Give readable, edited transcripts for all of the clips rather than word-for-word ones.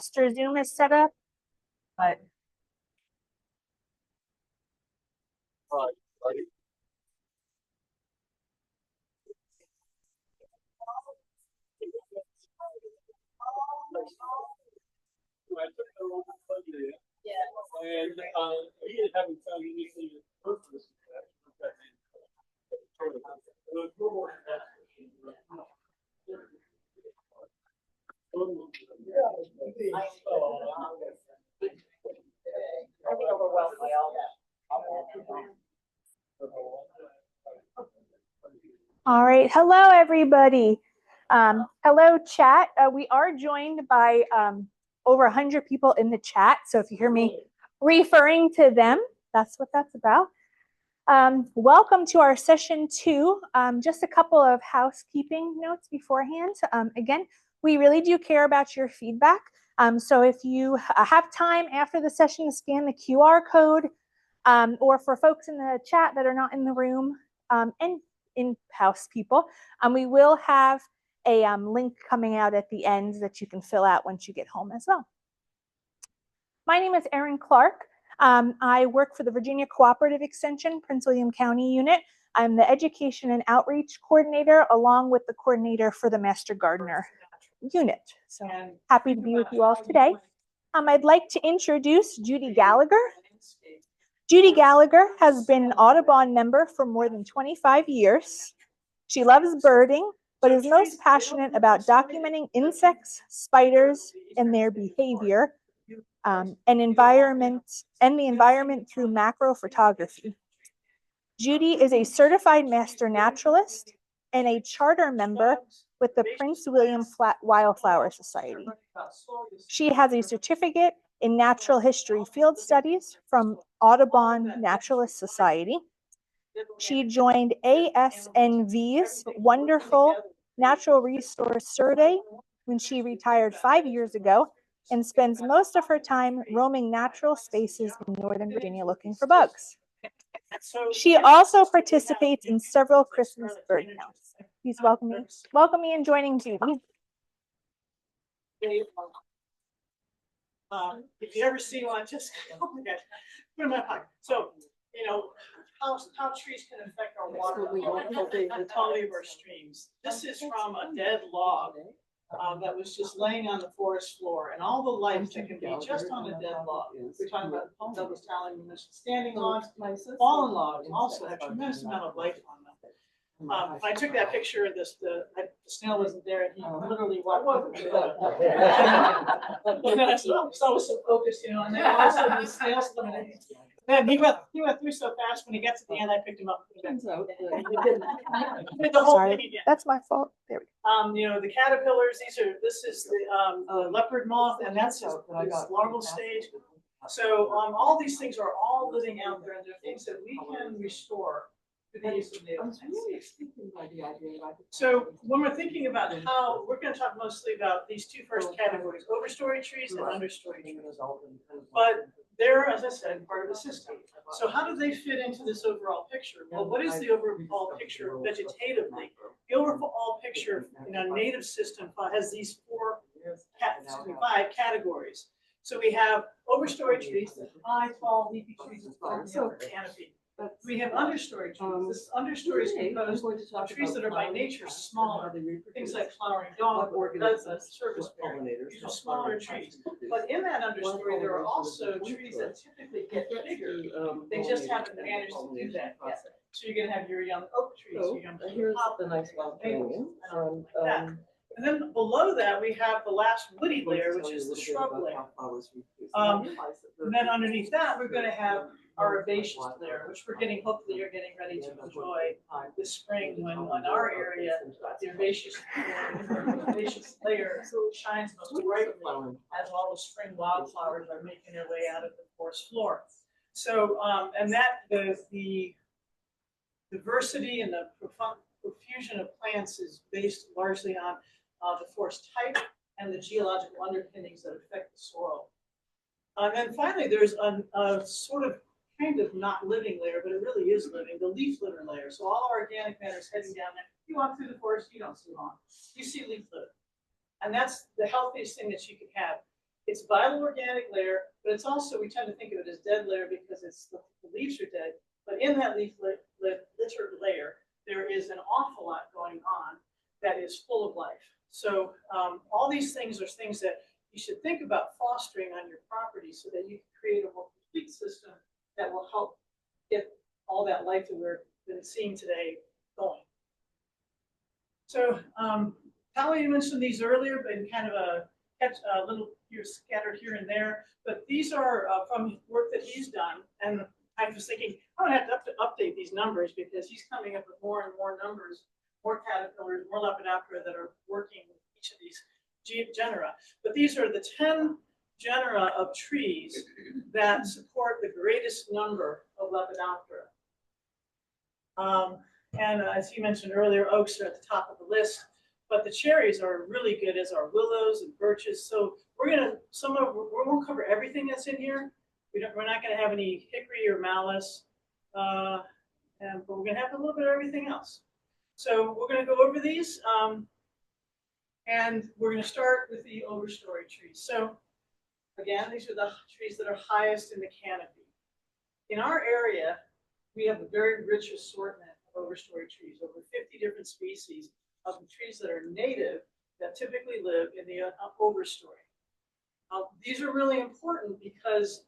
master Zoom is set up, but all right. Hello, everybody. Hello, chat. We are joined by over 100 people in the chat. So if you hear me referring to them, that's what that's about. Welcome to our session 2. Just a couple of housekeeping notes beforehand. Again, we really do care about your feedback. So if you have time after the session to scan the QR code, or for folks in the chat that are not in the room, and in-house people, we will have a link coming out at the end that you can fill out once you get home as well. My name is Erin Clark. I work for the Virginia Cooperative Extension, Prince William County unit. I'm the Education and Outreach Coordinator, along with the coordinator for the Master Gardener unit. So happy to be with you all today. I'd like to introduce Judy Gallagher. Judy Gallagher has been an Audubon member for more than 25 years. She loves birding, but is most passionate about documenting insects, spiders, and their behavior, and the environment through macro photography. Judy is a certified master naturalist and a charter member with the Prince William Wildflower Society. She has a certificate in natural history field studies from Audubon Naturalist Society. She joined ASNV's wonderful Natural Resource Survey when she retired 5 years ago and spends most of her time roaming natural spaces in Northern Virginia looking for bugs. She also participates in several Christmas bird counts. Please welcome me in joining Judy. If you ever see one, just oh my gosh, put them in my pocket. So, you know, how trees can affect our water, the quality of our streams. This is from a dead log that was just laying on the forest floor, and all the life that can be just on a dead log. We're talking about the poem that was telling you, standing logs, fallen logs also have tremendous amount of life on them. I took that picture of this, the snail wasn't there, and he literally walked over to it. And then I was so focused, you know, and then all of a sudden the snail's coming in. Man, he went through so fast. When he got to the end, I picked him up. Sorry, that's my fault. There we go. You know, the caterpillars. This is the leopard moth, and that's his larval stage. So all these things are all living out there, and they're things that we can restore. So when we're thinking about how, we're going to talk mostly about these two first categories, overstory trees and understory trees. But they're, as I said, part of the system. So how do they fit into this overall picture? Well, what is the overall picture vegetatively? The overall picture in a native system has these 5 categories. So we have overstory trees, high, tall, leafy trees with canopy. We have understory trees. This understory is composed of trees that are by nature smaller, things like flowering dogwood, surface pollinators. These are smaller trees. But in that understory, there are also trees that typically get bigger. They just haven't managed to do that yet. So you're going to have your young oak trees, your young maples, and then below that, we have the last woody layer, which is the shrub layer. And then underneath that, we're going to have our herbaceous layer, which hopefully you're getting ready to enjoy this spring when in our area, the herbaceous layer shines most brightly as all the spring wildflowers are making their way out of the forest floor. So, and that the diversity and the profusion of plants is based largely on the forest type and the geological underpinnings that affect the soil. And then finally, there's a sort of kind of not living layer, but it really is living, the leaf litter layer. So all our organic matter is heading down there. You walk through the forest, you don't see lawn. You see leaf litter. And that's the healthiest thing that you can have. It's vital organic layer, but it's also, we tend to think of it as dead layer because it's the leaves are dead. But in that leaf litter layer, there is an awful lot going on that is full of life. So all these things are things that you should think about fostering on your property so that you can create a more complete system that will help get all that life that we're seeing today going. So Hallie mentioned these earlier, but in kind of a little here scattered here and there. But these are from work that he's done, and I was thinking I'm gonna have to update these numbers because he's coming up with more and more numbers, more caterpillars, more Lepidoptera that are working with each of these genera. But these are the 10 genera of trees that support the greatest number of Lepidoptera. And as he mentioned earlier, oaks are at the top of the list, but the cherries are really good, as are willows and birches. So we won't cover everything that's in here. We're not going to have any hickory or malus, but we're going to have a little bit of everything else. So we're going to go over these, and we're going to start with the overstory trees. So again, these are the trees that are highest in the canopy. In our area, we have a very rich assortment of overstory trees, over 50 different species of the trees that are native that typically live in the overstory. These are really important because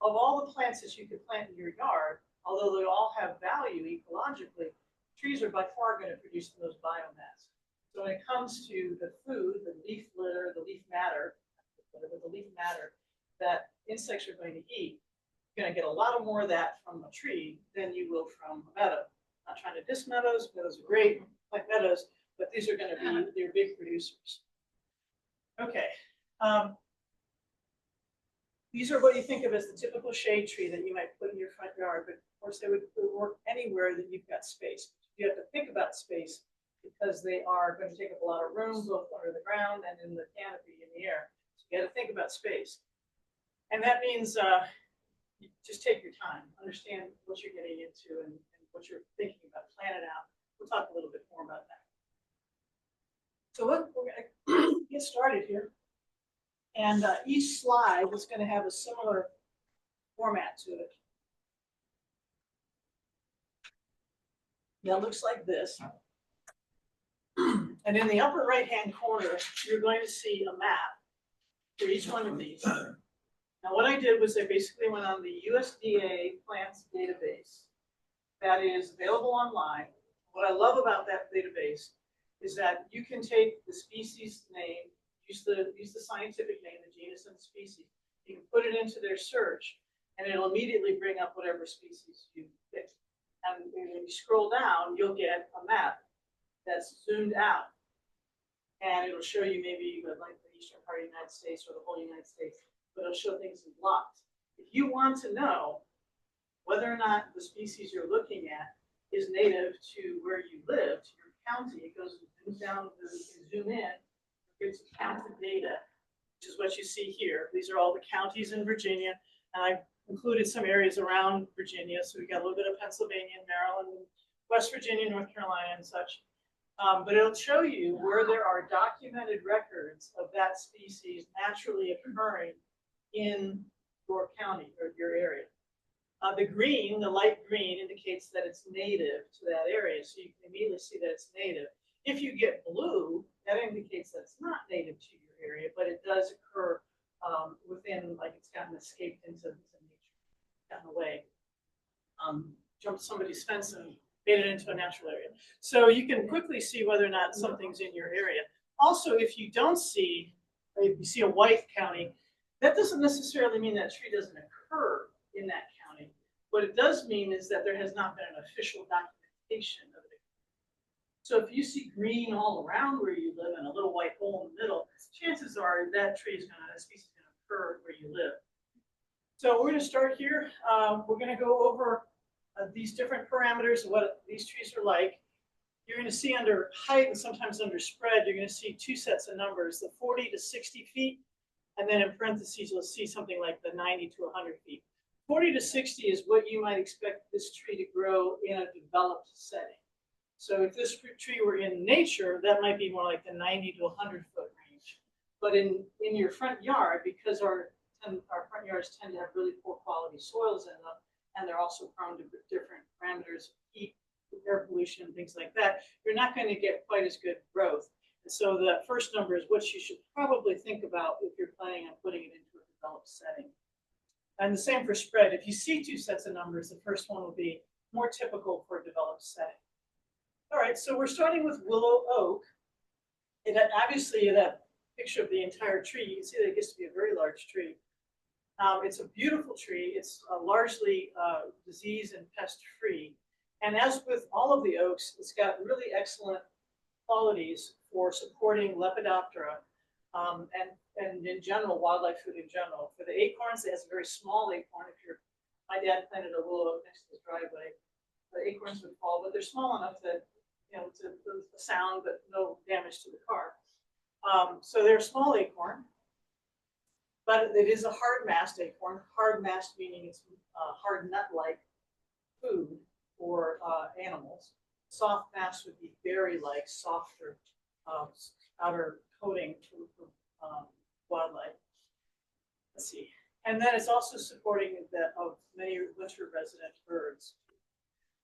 of all the plants that you could plant in your yard, although they all have value ecologically, trees are by far going to produce the most biomass. So when it comes to the food, the leaf litter, the leaf matter that insects are going to eat, you're going to get a lot more of that from a tree than you will from a meadow. I'm not trying to diss meadows. Meadows are great, like meadows, but these are going to be their big producers. Okay. These are what you think of as the typical shade tree that you might put in your front yard, but of course they would work anywhere that you've got space. You have to think about space because they are going to take up a lot of room, both under the ground and in the canopy in the air. So you got to think about space. And that means you just take your time, understand what you're getting into and what you're thinking about, plan it out. We'll talk a little bit more about that. So we're going to get started here. And each slide is going to have a similar format to it. That looks like this. And in the upper right-hand corner, you're going to see a map for each one of these. Now, what I did was I basically went on the USDA plants database that is available online. What I love about that database is that you can take the species name, use the scientific name, the genus and the species. You can put it into their search, and it'll immediately bring up whatever species you pick. And when you scroll down, you'll get a map that's zoomed out, and it'll show you maybe like the eastern part of the United States or the whole United States, but it'll show things in blocks. If you want to know whether or not the species you're looking at is native to where you live, to your county, it goes down, you can zoom in. It's county data, which is what you see here. These are all the counties in Virginia, and I included some areas around Virginia. So we got a little bit of Pennsylvania and Maryland, and West Virginia, North Carolina, and such. But it'll show you where there are documented records of that species naturally occurring in your county or your area. The green, the light green, indicates that it's native to that area, so you can immediately see that it's native. If you get blue, that indicates that it's not native to your area, but it does occur within, like it's gotten escaped into nature, gotten away, jumped somebody's fence and made it into a natural area. So you can quickly see whether or not something's in your area. Also, if you don't see, or if you see a white county, that doesn't necessarily mean that tree doesn't occur in that county. What it does mean is that there has not been an official documentation of it. So if you see green all around where you live and a little white hole in the middle, chances are that tree is that species is going to occur where you live. So we're going to start here. We're going to go over these different parameters of what these trees are like. You're going to see under height and sometimes under spread, you're going to see two sets of numbers, the 40 to 60 feet, and then in parentheses, you'll see something like the 90 to 100 feet. 40 to 60 is what you might expect this tree to grow in a developed setting. So if this tree were in nature, that might be more like the 90 to 100 foot range. But in your front yard, because our front yards tend to have really poor quality soils in them, and they're also prone to different parameters, heat, air pollution, things like that, you're not going to get quite as good growth. And so the first number is what you should probably think about if you're planning on putting it into a developed setting. And the same for spread. If you see two sets of numbers, the first one will be more typical for a developed setting. All right, so we're starting with willow oak. And obviously that picture of the entire tree, you can see that it gets to be a very large tree. It's a beautiful tree. It's largely disease and pest free. And as with all of the oaks, it's got really excellent qualities for supporting Lepidoptera and in general, wildlife food in general. For the acorns, it has a very small acorn. My dad planted a willow oak next to his driveway, the acorns would fall, but they're small enough that, you know, to sound, but no damage to the car. So they're a small acorn, but it is a hard mast acorn. Hard mast meaning it's hard nut-like food for animals. Soft mast would be berry-like, softer outer coating for wildlife. Let's see. And then it's also supporting that of many winter resident birds.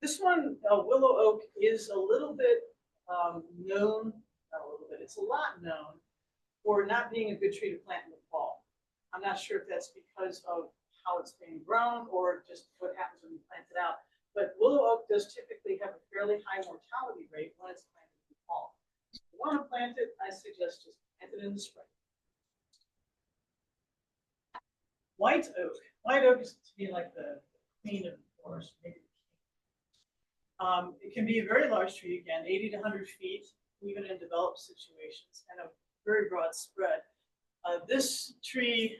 This one, willow oak, is a little bit known, not a little bit, it's a lot known for not being a good tree to plant in the fall. I'm not sure if that's because of how it's being grown or just what happens when you plant it out. But willow oak does typically have a fairly high mortality rate when it's planted in the fall. If you want to plant it, I suggest just plant it in the spring. White oak. White oak is to be like the queen of the forest, maybe. It can be a very large tree, again, 80 to 100 feet, even in developed situations, and a very broad spread. This tree,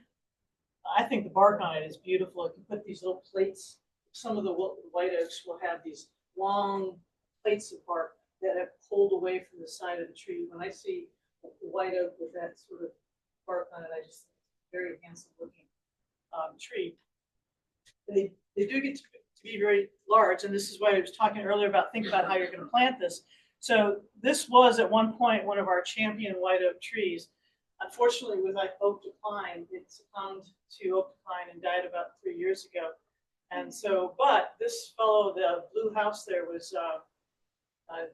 I think the bark on it is beautiful. You can put these little plates. Some of the white oaks will have these long plates of bark that have pulled away from the side of the tree. When I see the white oak with that sort of bark on it, I just think it's a very handsome looking tree. They do get to be very large, and this is why I was talking earlier about think about how you're going to plant this. So this was at one point one of our champion white oak trees. Unfortunately, with oak decline, it succumbed to oak decline and died about 3 years ago. And so, but this fellow, the blue house there, was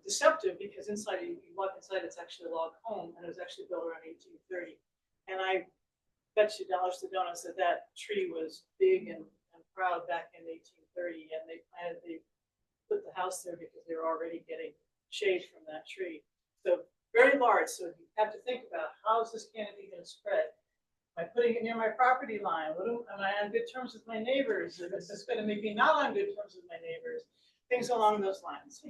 deceptive because inside, you walk inside, it's actually a log home, and it was actually built around 1830. And I bet you dollars to donuts that that tree was big and proud back in 1830, and they put the house there because they were already getting shade from that tree. So very large. So you have to think about how is this canopy going to spread? Am I putting it near my property line? Am I on good terms with my neighbors? Is this going to make me not on good terms with my neighbors? Things along those lines.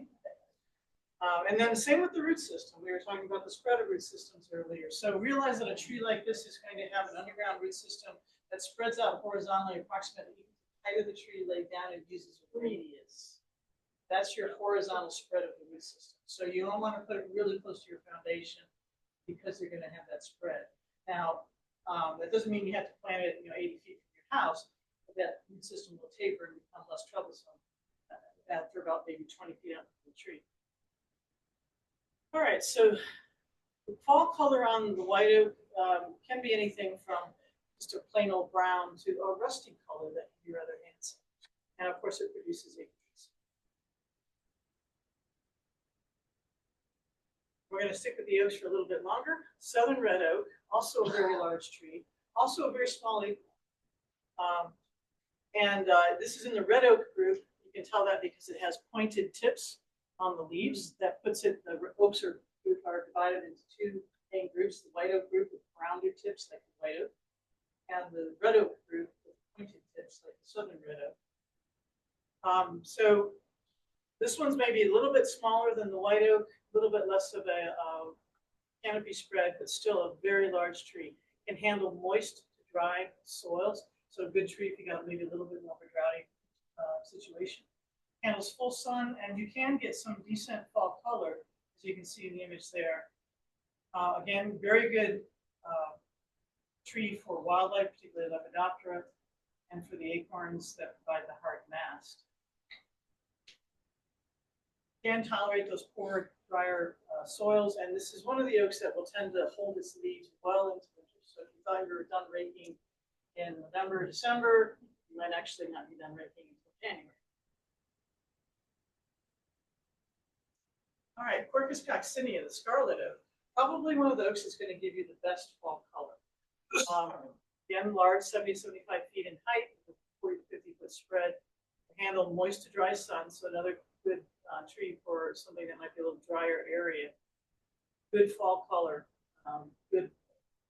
And then the same with the root system. We were talking about the spread of root systems earlier. So realize that a tree like this is going to have an underground root system that spreads out horizontally approximately the height of the tree laid down and uses a radius. That's your horizontal spread of the root system. So you don't want to put it really close to your foundation because you're going to have that spread. Now, that doesn't mean you have to plant it, 80 feet from your house, but that root system will taper and become less troublesome after about maybe 20 feet out from the tree. All right, so the fall color on the white oak can be anything from just a plain old brown to a rusty color that can be rather handsome. And of course, it produces acorns. We're going to stick with the oaks for a little bit longer. Southern red oak, also a very large tree, also a very small acorn. This is in the red oak group. You can tell that because it has pointed tips on the leaves. That puts it, the oaks are divided into two main groups, the white oak group with rounded tips like the white oak, and the red oak group with pointed tips like the southern red oak. So this one's maybe a little bit smaller than the white oak, a little bit less of a canopy spread, but still a very large tree. Can handle moist to dry soils. So a good tree if you got maybe a little bit more of a droughty situation. Handles full sun, and you can get some decent fall color, as you can see in the image there. Again, very good tree for wildlife, particularly Lepidoptera, and for the acorns that provide the hard mast. Can tolerate those poor, drier soils, and this is one of the oaks that will tend to hold its leaves well into the thought you were done raking in November, December, you might actually not be done raking until January. All right, Quercus coccinea, the scarlet oak. Probably one of the oaks that's going to give you the best fall color. Again, large, 70 to 75 feet in height, 40 to 50 foot spread. Handle moist to dry sun, so another good tree for something that might be a little drier area. Good fall color, good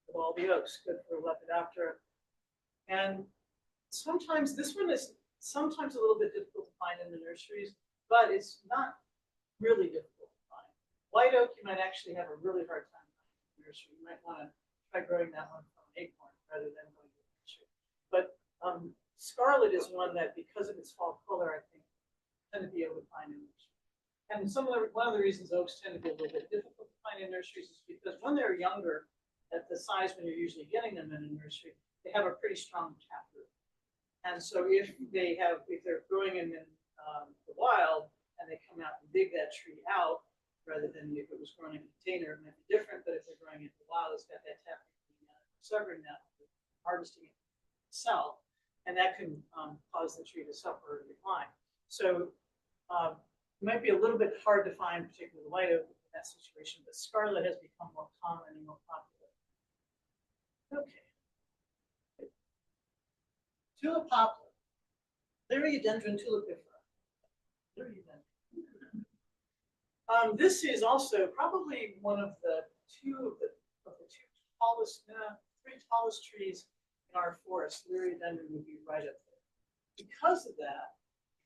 with all the oaks, good for Lepidoptera. And sometimes this one is sometimes a little bit difficult to find in the nurseries, but it's not really difficult to find. White oak, you might actually have a really hard time finding in the nursery. You might want to try growing that one from an acorn rather than going to the nursery. But scarlet is one that, because of its fall color, I think, tend to be able to find in nurseries. And one of the reasons oaks tend to be a little bit difficult to find in nurseries is because when they're younger, at the size when you're usually getting them in a nursery, they have a pretty strong taproot. And so if they're growing in the wild and they come out and dig that tree out, rather than if it was grown in a container, it might be different. But if they're growing in the wild, it's got that taproot, severing that, harvesting it itself. And that can cause the tree to suffer or decline. So it might be a little bit hard to find, particularly the white oak in that situation, but scarlet has become more common and more popular. Okay. Tulip poplar, Liriodendron tulipifera. This is also probably one of the three tallest trees in our forest. Liriodendron would be right up there. Because of that,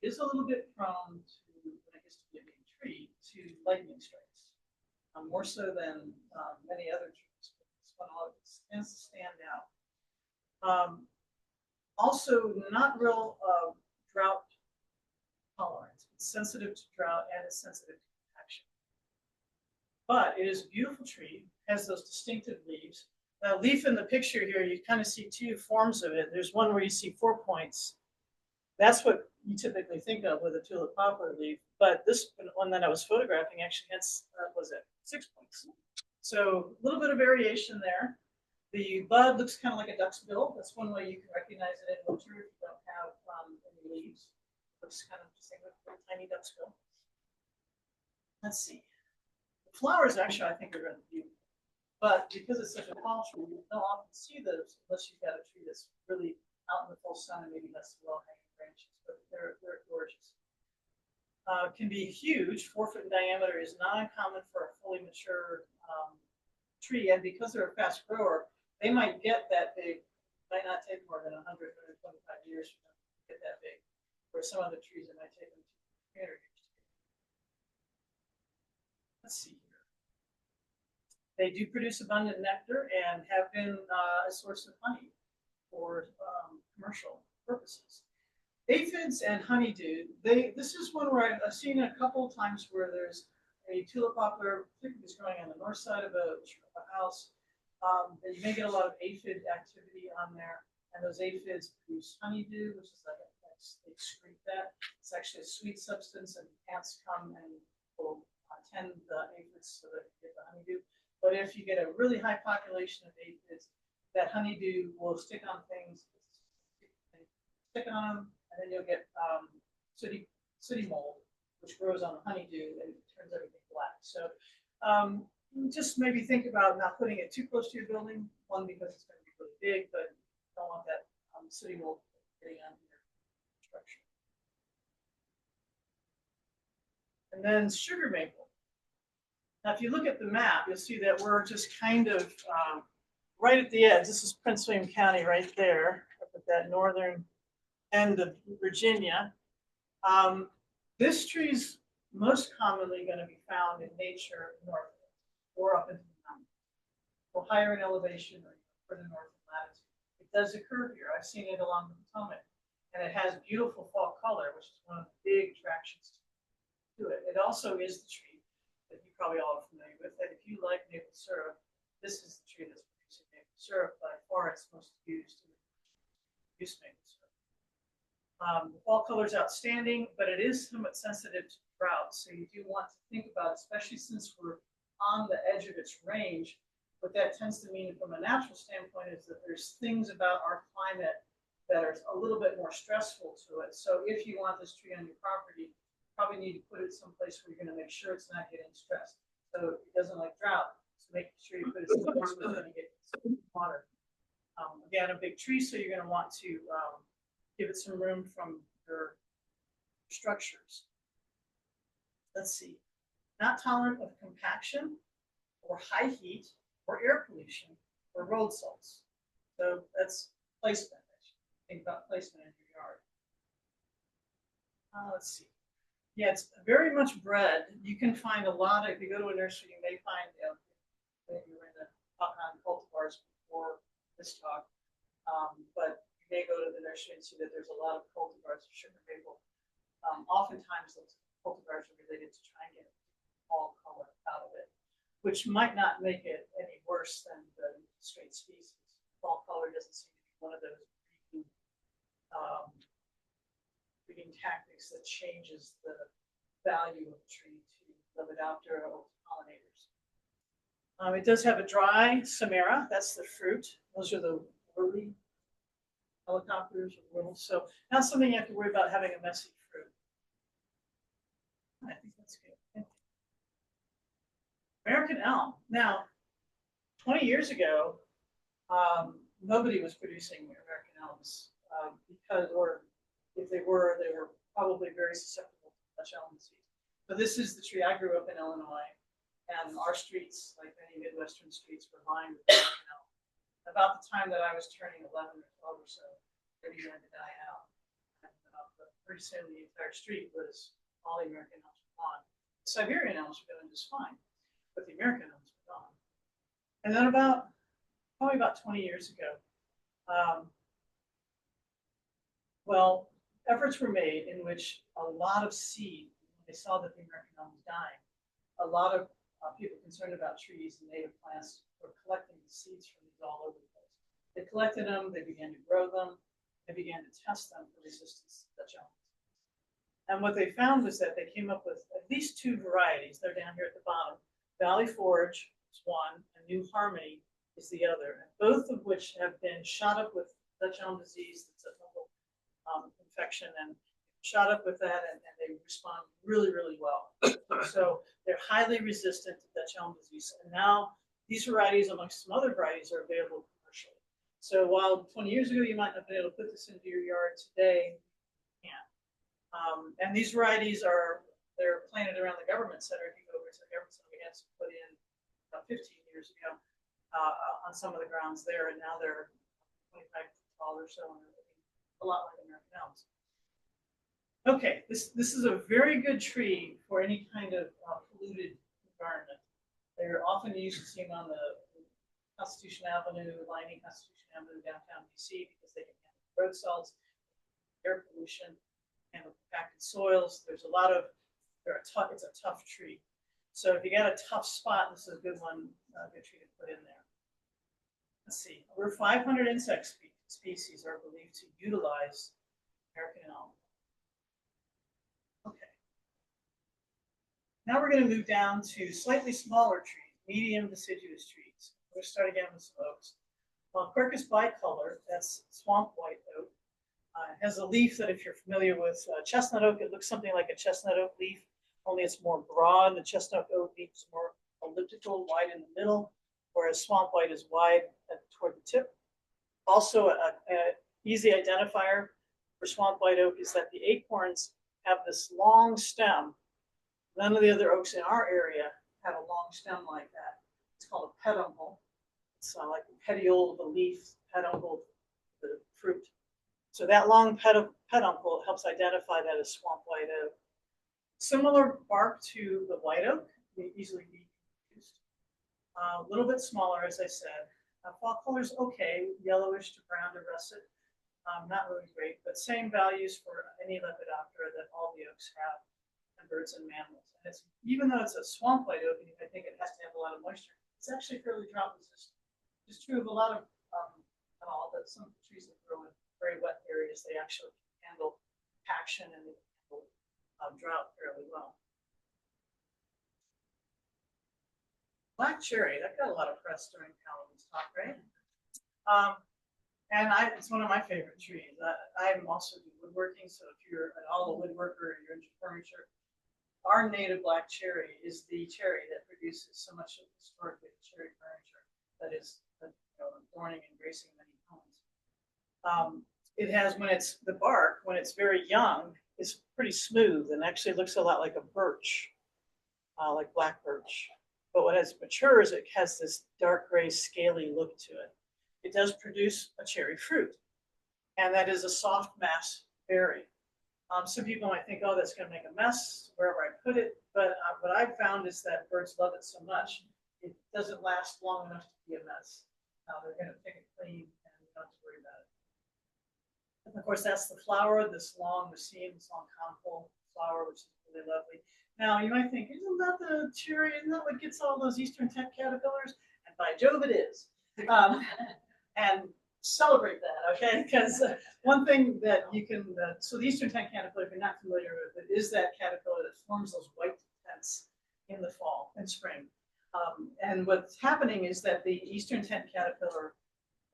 it is a little bit prone to, I guess, to be a big tree, to lightning strikes, more so than many other trees. But this one tends to stand out. Also, not real drought tolerant. It's sensitive to drought and it's sensitive to compaction. But it is a beautiful tree, has those distinctive leaves. The leaf in the picture here, you kind of see two forms of it. There's one where you see 4 points. That's what you typically think of with a tulip poplar leaf. But this one that I was photographing actually had, 6 points. So a little bit of variation there. The bud looks kind of like a duck's bill. That's one way you can recognize it in winter if you don't have any leaves. It looks kind of just like a little tiny duck's bill. Let's see. The flowers actually, I think, are rather beautiful. But because it's such a tall tree, you don't often see those unless you've got a tree that's really out in the full sun and maybe less low-hanging branches. But they're gorgeous. Can be huge. 4 foot in diameter is not uncommon for a fully mature tree. And because they're a fast grower, they might get that big. It might not take more than 100, 125 years for them to get that big. Where some other trees, it might take them 300 years to get. Let's see here. They do produce abundant nectar and have been a source of honey for commercial purposes. Aphids and honeydew. This is one where I've seen a couple of times where there's a tulip poplar, particularly is growing on the north side of a house. You may get a lot of aphid activity on there, and those aphids produce honeydew, which is like they excrete that. It's actually a sweet substance, and ants come and will tend the aphids so that you get the honeydew. But if you get a really high population of aphids, that honeydew will stick on things, stick on them, and then you'll get sooty mold, which grows on the honeydew and turns everything black. So just maybe think about not putting it too close to your building. One, because it's going to be really big, but you don't want that sooty mold getting on your structure. And then sugar maple. Now, if you look at the map, you'll see that we're just kind of right at the edge. This is Prince William County right there, up at that northern end of Virginia. This tree is most commonly going to be found in nature north or up into the mountains, or higher in elevation or further north in latitude. It does occur here. I've seen it along the Potomac, and it has beautiful fall color, which is one of the big attractions to it. It also is the tree that you probably all are familiar with, that if you like maple syrup, this is the tree that's producing maple syrup. By far, it's most used to produce maple syrup. The fall color is outstanding, but it is somewhat sensitive to drought. So you do want to think about, especially since we're on the edge of its range, what that tends to mean from a natural standpoint is that there's things about our climate that are a little bit more stressful to it. So if you want this tree on your property, you probably need to put it someplace where you're going to make sure it's not getting stressed. So it doesn't like drought. So make sure you put it someplace where it's going to get water. Again, a big tree, so you're going to want to give it some room from your structures. Let's see. Not tolerant of compaction or high heat or air pollution or road salts. So that's placement. Think about placement in your yard. Let's see. Yeah, it's very much bred. You can find a lot of, if you go to a nursery, you may find, maybe you're in the cultivars before this talk, but you may go to the nursery and see that there's a lot of cultivars of sugar maple. Oftentimes those cultivars are related to try and get fall color out of it, which might not make it any worse than the straight species. Fall color doesn't seem to be one of those breeding tactics that changes the value of the tree to Lepidoptera or pollinators. It does have a dry samara, that's the fruit. Those are the whirly helicopters or whirls. So not something you have to worry about having a messy fruit. I think that's good. American elm. Now, 20 years ago, nobody was producing American elms because, or if they were probably very susceptible to Dutch elm disease. So this is the tree. I grew up in Illinois, and our streets, like many Midwestern streets, were lined with American elm. About the time that I was turning 11 or 12 or so, they began to die out. And, pretty soon the entire street was all the American elms were gone. The Siberian elms were doing just fine, but the American elms were gone. And then probably about 20 years ago, well, efforts were made in which a lot of seed, when they saw that the American elm was dying, a lot of people concerned about trees and native plants were collecting the seeds from these all over the place. They collected them, they began to grow them, they began to test them for resistance to Dutch elm. And what they found was that they came up with at least two varieties. They're down here at the bottom. Valley Forge is one, and New Harmony is the other, and both of which have been shot up with Dutch elm disease. That's a fungal infection, and shot up with that, and they respond really, really well. So they're highly resistant to Dutch elm disease. And now these varieties, amongst some other varieties, are available commercially. So while 20 years ago you might not have been able to put this into your yard, today you can't. And these varieties they're planted around the government center. If you go over to the government center, we had some put in about 15 years ago on some of the grounds there, and now they're 25 feet tall or so, and they're looking a lot like American elms. Okay, this is a very good tree for any kind of polluted environment. They're often used to see them on the Constitution Avenue, lining Constitution Avenue downtown DC, because they can handle road salts, air pollution, handle compacted soils. There's a lot of, it's a tough tree. So if you got a tough spot, this is a good one, good tree to put in there. Let's see, over 500 insect species are believed to utilize American elm. Okay. Now we're going to move down to slightly smaller trees, medium deciduous trees. We're going to start again with some oaks. Quercus bicolor, that's swamp white oak. It has a leaf that, if you're familiar with chestnut oak, it looks something like a chestnut oak leaf, only it's more broad. The chestnut oak leaf is more elliptical, wide in the middle, whereas swamp white is wide toward the tip. Also, an easy identifier for swamp white oak is that the acorns have this long stem. None of the other oaks in our area have a long stem like that. It's called a peduncle. It's like the petiole of the leaf, peduncle, the fruit. So that long peduncle helps identify that as swamp white oak. Similar bark to the white oak, may easily be used. A little bit smaller, as I said. Fall color is okay, yellowish to brown to russet. Not really great, but same values for any Lepidoptera that all the oaks have, and birds and mammals. And it's, even though it's a swamp white oak, I think it has to have a lot of moisture, it's actually fairly drought resistant. It's true of a lot of, not all, but some trees that grow in very wet areas, they actually handle action and they handle drought fairly well. Black cherry, that got a lot of press during Halloween's talk, right? And it's one of my favorite trees. I'm also do woodworking, so if you're an all woodworker, you're into furniture, our native black cherry is the cherry that produces so much of historically cherry furniture that is adorning and gracing many homes. It has, when it's the bark, when it's very young, it's pretty smooth and actually looks a lot like a birch, like black birch. But when it matures, it has this dark gray, scaly look to it. It does produce a cherry fruit, and that is a soft mass berry. Some people might think, oh, that's going to make a mess wherever I put it, but what I've found is that birds love it so much, it doesn't last long enough to be a mess. They're going to pick it clean, and you don't have to worry about it. And of course, that's the flower, this long raceme, this long conical flower, which is really lovely. Now, you might think, isn't that the cherry? Isn't that what gets all those eastern tent caterpillars? And by Jove, it is. And celebrate that, okay? Because one thing that you can, so the eastern tent caterpillar, if you're not familiar with it, is that caterpillar that forms those white tents in the fall and spring. And what's happening is that the eastern tent caterpillar,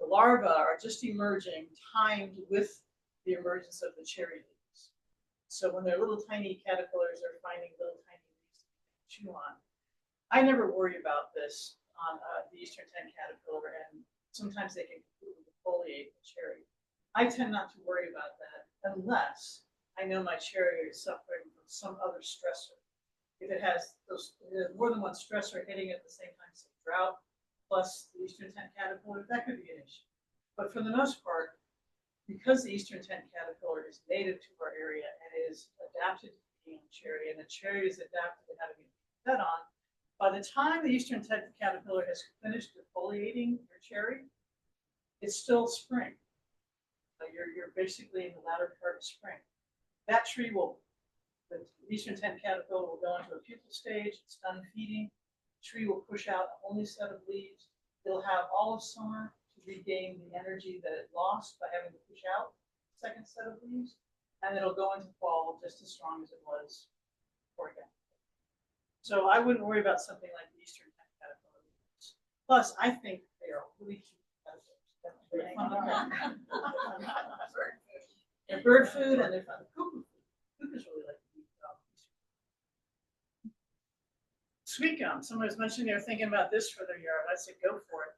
the larvae are just emerging, timed with the emergence of the cherry leaves. So when they're little tiny caterpillars, they're finding little tiny leaves to chew on. I never worry about this on the eastern tent caterpillar, and sometimes they can completely defoliate the cherry. I tend not to worry about that unless I know my cherry is suffering from some other stressor. If it has more than one stressor hitting at the same time, say drought plus the eastern tent caterpillar, that could be an issue. But for the most part, because the eastern tent caterpillar is native to our area and is adapted to being a cherry, and the cherry is adapted to having it fed on, by the time the eastern tent caterpillar has finished defoliating your cherry, it's still spring. You're basically in the latter part of spring. That tree will, the eastern tent caterpillar will go into a pupal stage, it's done feeding, the tree will push out a whole new set of leaves. It'll have all of summer to regain the energy that it lost by having to push out the second set of leaves, and it'll go into fall just as strong as it was before again. So I wouldn't worry about something like the eastern tent caterpillar. Plus, I think they are really cute caterpillars. They're bird food and they're fun. Cuckoo food. Cuckoos really like to eat sweet gum. Someone was mentioning they're thinking about this for their yard. I said go for it.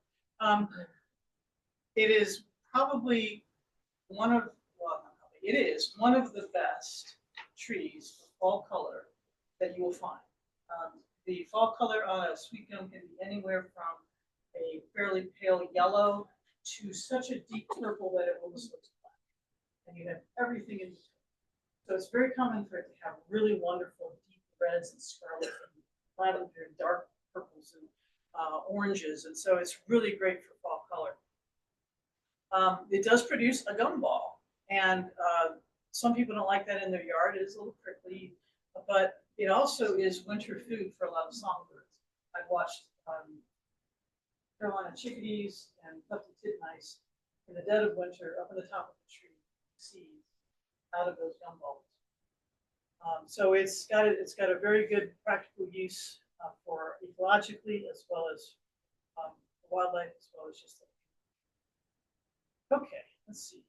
It is probably one of, well, not probably, it is one of the best trees for fall color that you will find. The fall color on a sweet gum can be anywhere from a fairly pale yellow to such a deep purple that it almost looks black. And you have everything in between. So it's very common for it to have really wonderful deep reds and scarlet and lavender and dark purples and oranges. And so it's really great for fall color. It does produce a gumball, and some people don't like that in their yard. It is a little prickly, but it also is winter food for a lot of songbirds. I've watched Carolina chickadees and tufted titmice in the dead of winter up in the top of the tree, seeds out of those gumballs. So it's got a very good practical use for ecologically as well as wildlife, as well as just. Okay, let's see.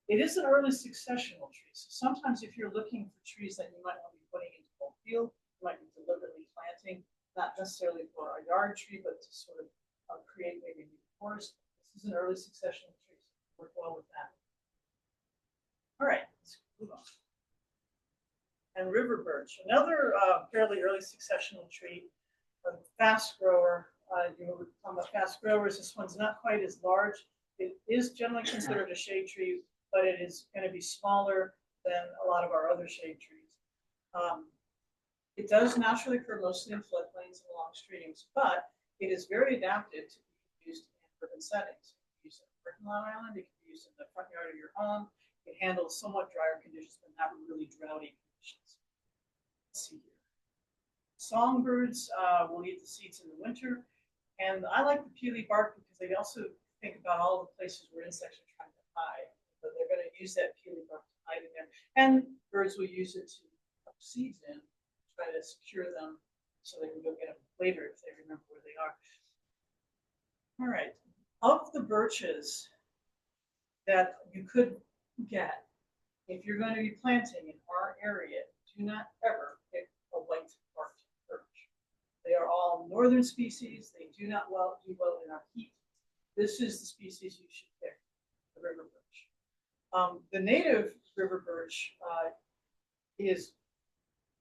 It is an early successional tree. So sometimes if you're looking for trees that you might want to be putting into a field, you might be deliberately planting, not necessarily for a yard tree, but to sort of create maybe a new forest. This is an early successional tree, so work well with that. All right, let's move on. And river birch, another fairly early successional tree, a fast grower. You know, we're talking about fast growers. This one's not quite as large. It is generally considered a shade tree, but it is going to be smaller than a lot of our other shade trees. It does naturally occur mostly in floodplains and along streams, but it is very adapted to be used in urban settings. It can be used in a parking lot island, it can be used in the front yard of your home. It handles somewhat drier conditions, but not really droughty conditions. Let's see here. Songbirds will eat the seeds in the winter, and I like the peely bark because they also think about all the places where insects are trying to hide. But they're going to use that peely bark to hide in there. And birds will use it to put seeds in, try to secure them so they can go get them later if they remember where are. All right, of the birches that you could get, if you're going to be planting in our area, do not ever pick a white-barked birch. They are all northern species. They do not do well in our heat. This is the species you should pick, the river birch. The native river birch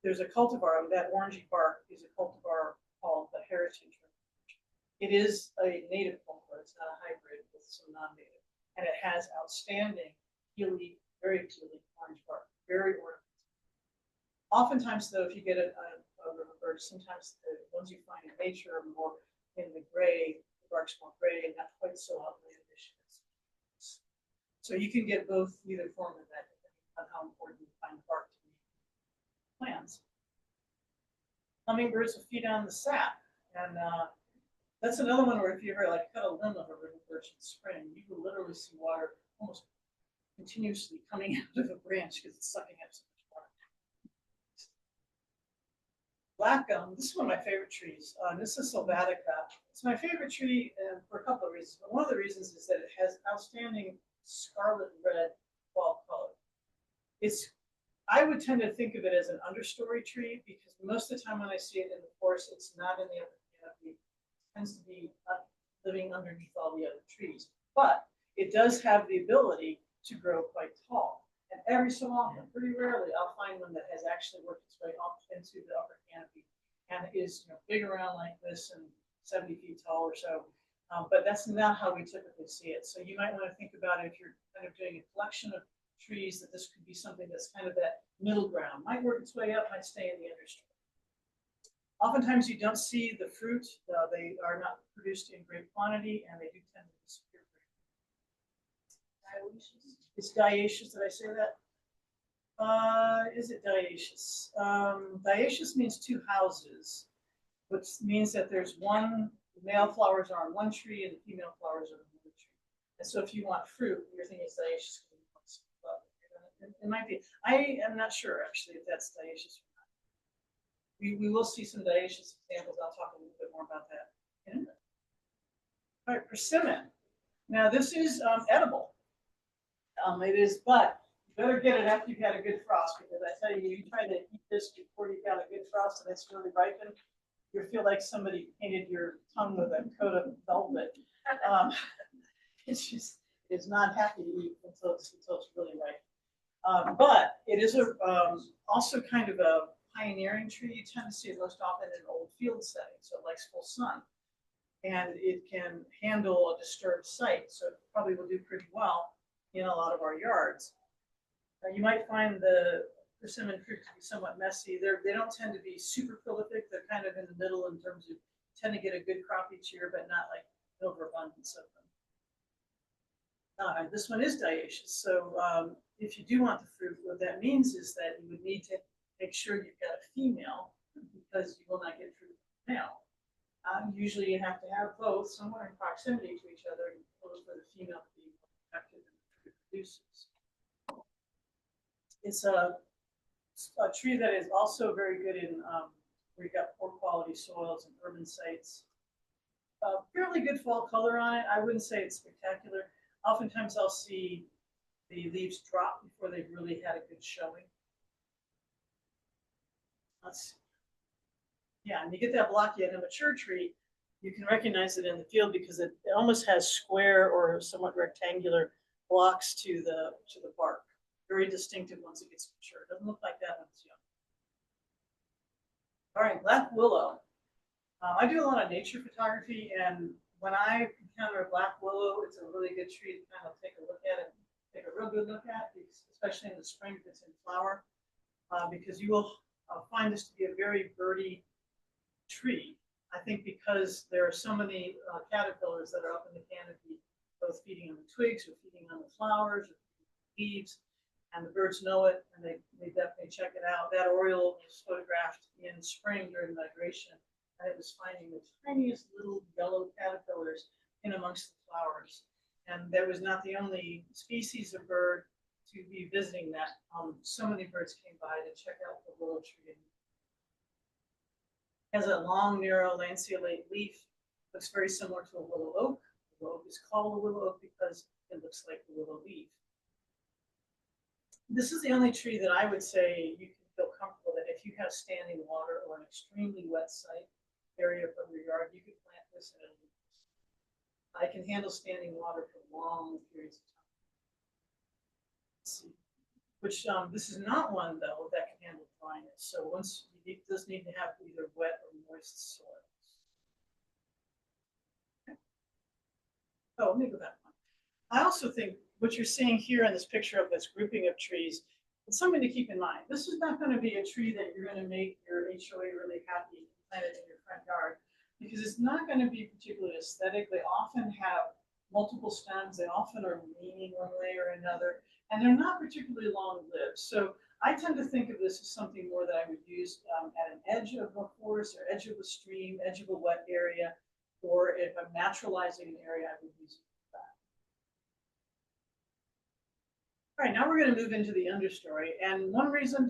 there's a cultivar, that orangey bark is a cultivar called the heritage river birch. It is a native cultivar, it's not a hybrid with some non-native. And it has outstanding, peely, very peely orange bark, very ornamental. Oftentimes, though, if you get a river birch, sometimes the ones you find in nature are more in the gray, the bark's more gray and not quite so outlandish. So you can get both, either form of that, depending on how important you find the bark to be plants. Hummingbirds will feed on the sap, and that's another one where if you ever like cut a limb of a river birch in spring, you will literally see water almost continuously coming out of a branch because it's sucking up so much water. Black gum, this is one of my favorite trees. This is Sylvatica. It's my favorite tree for a couple of reasons, but one of the reasons is that it has outstanding scarlet red fall color. I would tend to think of it as an understory tree because most of the time when I see it in the forest, it's not in the upper canopy. It tends to be living underneath all the other trees. But it does have the ability to grow quite tall. And every so often, pretty rarely, I'll find one that has actually worked its way up into the upper canopy and is big around like this and 70 feet tall or so. But that's not how we typically see it. So you might want to think about it if you're kind of doing a collection of trees, that this could be something that's kind of that middle ground. Might work its way up, might stay in the understory. Oftentimes you don't see the fruit. They are not produced in great quantity and they do tend to disappear. It's dioecious, did I say that? Is it dioecious? Dioecious means two houses, which means that there's one, the male flowers are on one tree and the female flowers are on another tree. And so if you want fruit, your thing is dioecious. It might be. I am not sure actually if that's dioecious or not. We will see some dioecious examples. I'll talk a little bit more about that in a minute. All right, persimmon. Now this is edible. It is, but you better get it after you've had a good frost, because I tell you, you try to eat this before you've got a good frost and it's really ripened, you feel like somebody painted your tongue with a coat of velvet. It's not happy to eat until it's really ripe. But it is also kind of a pioneering tree. You tend to see it most often in old field settings, so it likes full sun. And it can handle a disturbed site, so it probably will do pretty well in a lot of our yards. You might find the persimmon fruit to be somewhat messy. They don't tend to be super prolific. They're kind of in the middle in terms of tend to get a good crop each year, but not like an overabundance of them. This one is dioecious, so if you do want the fruit, what that means is that you would need to make sure you've got a female, because you will not get fruit from male. Usually you have to have both somewhere in proximity to each other in order for the female to be effective in the produces. It's a tree that is also very good in where you've got poor quality soils and urban sites. Fairly good fall color on it. I wouldn't say it's spectacular. Oftentimes I'll see the leaves drop before they've really had a good showing. Let's see. Yeah, and you get that blocky in a mature tree, you can recognize it in the field because it almost has square or somewhat rectangular blocks to the bark. Very distinctive once it gets mature. It doesn't look like that when it's young. All right, black willow. I do a lot of nature photography, and when I encounter a black willow, it's a really good tree to kind of take a look at it, take a real good look at, especially in the spring if it's in flower, because you will find this to be a very birdy tree. I think because there are so many caterpillars that are up in the canopy, both feeding on the twigs or feeding on the flowers or leaves, and the birds know it, and they definitely check it out. That oriole was photographed in spring during migration, and it was finding the tiniest little yellow caterpillars in amongst the flowers. And that was not the only species of bird to be visiting that. So many birds came by to check out the willow tree. It has a long, narrow, lanceolate leaf. Looks very similar to a willow oak. The willow oak is called a willow oak because it looks like a willow leaf. This is the only tree that I would say you can feel comfortable that if you have standing water or an extremely wet site area from your yard, you could plant this in. I can handle standing water for long periods of time. Let's see. Which this is not one though that can handle dryness. So once it does need to have either wet or moist soil. Okay. Oh, let me go back one. I also think what you're seeing here in this picture of this grouping of trees, it's something to keep in mind. This is not going to be a tree that you're going to make your HOA really happy and plant it in your front yard, because it's not going to be particularly aesthetic. They often have multiple stems. They often are leaning one way or another, and they're not particularly long-lived. So I tend to think of this as something more that I would use at an edge of a forest or edge of a stream, edge of a wet area, or if I'm naturalizing an area, I would use it. All right, now we're going to move into the understory. And one reason,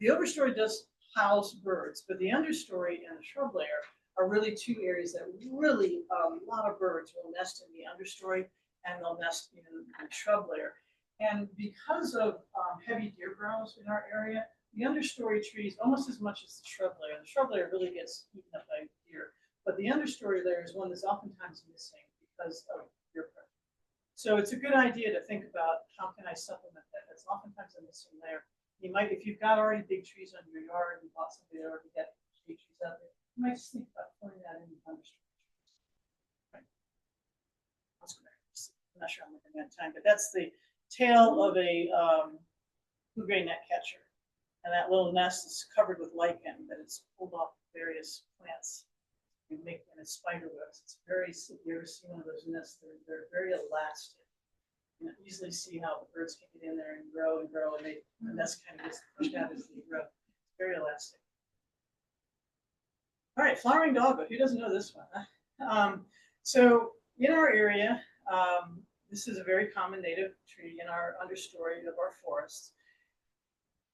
the overstory does house birds, but the understory and the shrub layer are really two areas that really a lot of birds will nest in the understory, and they'll nest in the shrub layer. And because of heavy deer browse in our area, the understory trees almost as much as the shrub layer. The shrub layer really gets eaten up by deer, but the understory layer is one that's oftentimes missing because of deer pressure. So it's a good idea to think about how can I supplement that. That's oftentimes a missing layer. You might, if you've got already big trees on your yard, and you bought somebody that already got big trees out there, you might just think about putting that in the understory. Right. I'm not sure I'm looking at time, but that's the tail of a blue-gray gnatcatcher. And that little nest is covered with lichen that it's pulled off various plants. You make them as spider webs. It's very, you ever see one of those nests? They're very elastic. You can easily see how the birds can get in there and grow, and the nest kind of gets pushed out as they grow. It's very elastic. All right, flowering dogwood. Who doesn't know this one? Huh? So in our area, this is a very common native tree in our understory of our forests.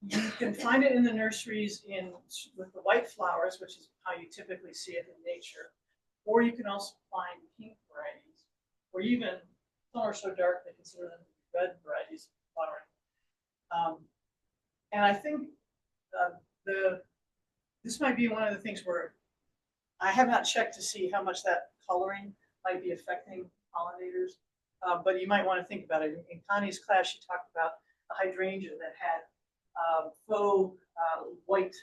You can find it in the nurseries with the white flowers, which is how you typically see it in nature. Or you can also find pink varieties, or even some are so dark they consider them red varieties flowering. And I think this might be one of the things where I have not checked to see how much that coloring might be affecting pollinators, but you might want to think about it. In Connie's class, she talked about a hydrangea that had faux white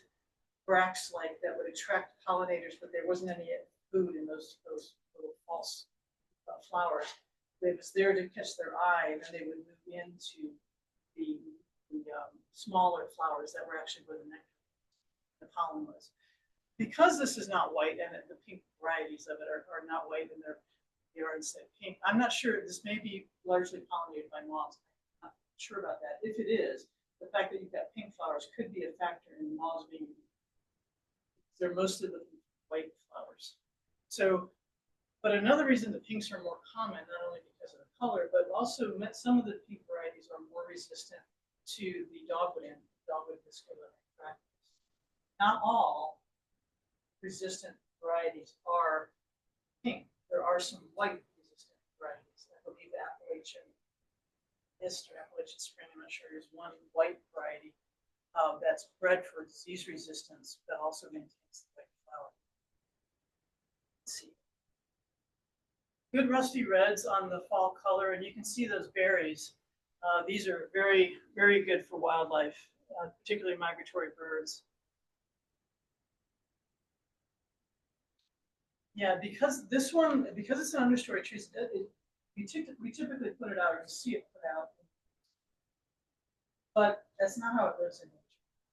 bracts like that would attract pollinators, but there wasn't any food in those little false flowers. It was there to catch their eye, and then they would move into the smaller flowers that were actually where the pollen was. Because this is not white, and the pink varieties of it are not white, and they are instead pink. I'm not sure. This may be largely pollinated by moths. I'm not sure about that. If it is, the fact that you've got pink flowers could be a factor in moths being. They're mostly the white flowers. So, but another reason the pinks are more common, not only because of the color, but also some of the pink varieties are more resistant to the dogwood and dogwood viscola. Not all resistant varieties are pink. There are some white resistant varieties. I believe the Appalachian Mist or Appalachian Spring, I'm not sure, is one white variety that's bred for disease resistance, but also maintains the white flower. Let's see. Good rusty reds on the fall color, and you can see those berries. These are very, very good for wildlife, particularly migratory birds. Yeah, because it's an understory tree, we typically put it out, or you see it put out. But that's not how it lives in nature.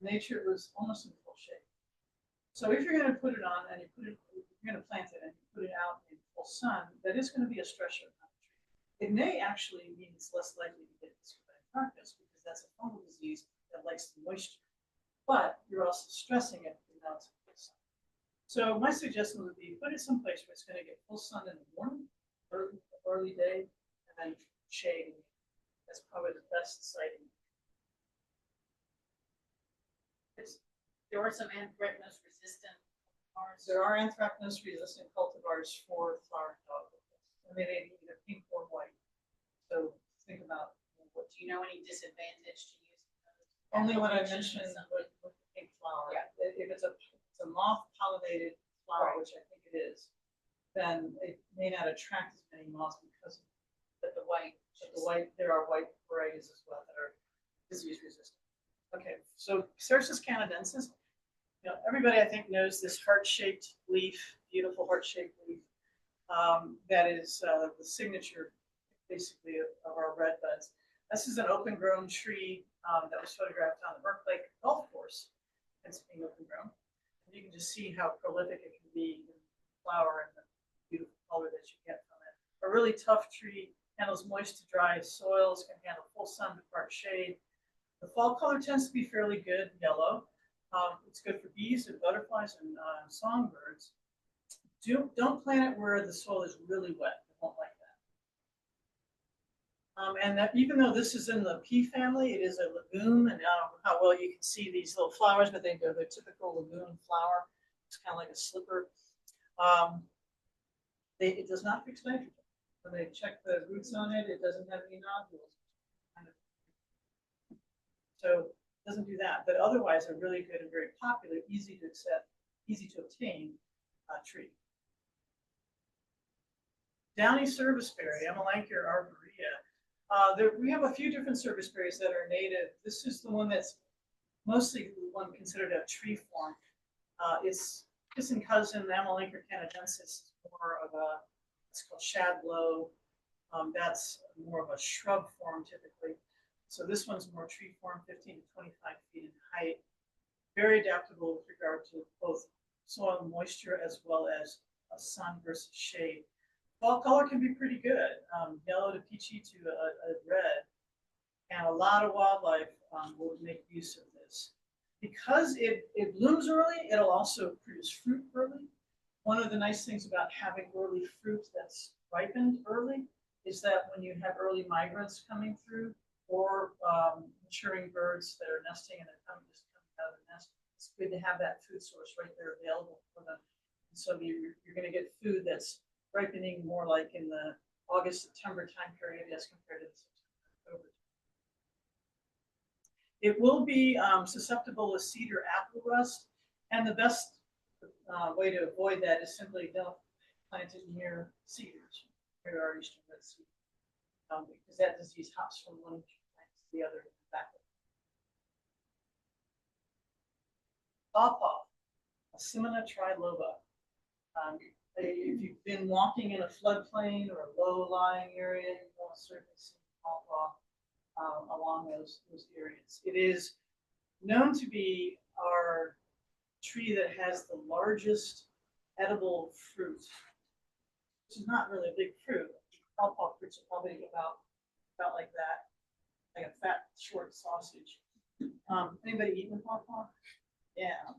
Nature it was almost in full shade. So if you're going to put it on and you're going to plant it and you put it out in full sun, that is going to be a stressor on the tree. It may actually mean it's less likely to get Scubitus because that's a fungal disease that likes the moisture. But you're also stressing it without full sun. So my suggestion would be put it someplace where it's going to get full sun in the morning, early day, and then shade. That's probably the best siting. There were some anthracnose resistant There are anthracnose resistant cultivars for flowering dogwoods, and they may be either pink or white. So think about what Do you know any disadvantage to using those? only what I mentioned with the pink flower. Yeah. If it's a moth pollinated flower, Right. which I think it is, then it may not attract as many moths because of But the white. there are white varieties as well that are disease resistant. Okay, so Cercis canadensis, everybody I think knows this heart-shaped leaf, beautiful heart-shaped leaf. That is the signature, basically, of our red buds. This is an open-grown tree that was photographed on the Burke Lake Golf Course. It's being open-grown. You can just see how prolific it can be in flower and the beautiful color that you get from it. A really tough tree, handles moist to dry soils, can handle full sun to part shade. The fall color tends to be fairly good, yellow. It's good for bees and butterflies and songbirds. Don't plant it where the soil is really wet. It won't like that. And that, even though this is in the pea family, it is a legume, and I don't know how well you can see these little flowers, but they're the typical legume flower. It's kind of like a slipper. It does not fix nitrogen. When they check the roots on it, it doesn't have any nodules. So it doesn't do that, but otherwise a really good and very popular, easy to accept, easy to obtain tree. Downy serviceberry, Amelanchier arborea. We have a few different serviceberries that are native. This is the one that's mostly the one considered a tree form. Its distant cousin, Amelanchier canadensis, is more of a, it's called shadblow. That's more of a shrub form typically. So this one's more tree form, 15 to 25 feet in height. Very adaptable with regard to both soil moisture as well as sun versus shade. Fall color can be pretty good, yellow to peachy to a red. And a lot of wildlife will make use of this. Because it blooms early, it'll also produce fruit early. One of the nice things about having early fruit that's ripened early is that when you have early migrants coming through, or maturing birds that are nesting and they're just coming out of the nest, it's good to have that food source right there available for them. And so you're going to get food that's ripening more like in the August-September time period as compared to the September-October. It will be susceptible to seed or apple rust, and the best way to avoid that is simply don't plant it near cedars, near our eastern red cedar, because that disease hops from one plant to the other backward. Pawpaw, Asimina triloba. If you've been walking in a floodplain or a low-lying area, you will certainly see pawpaw along those areas. It is known to be our tree that has the largest edible fruit, which is not really a big fruit. Pawpaw fruits are probably about like that, like a fat, short sausage. Anybody eaten a pawpaw? Yeah,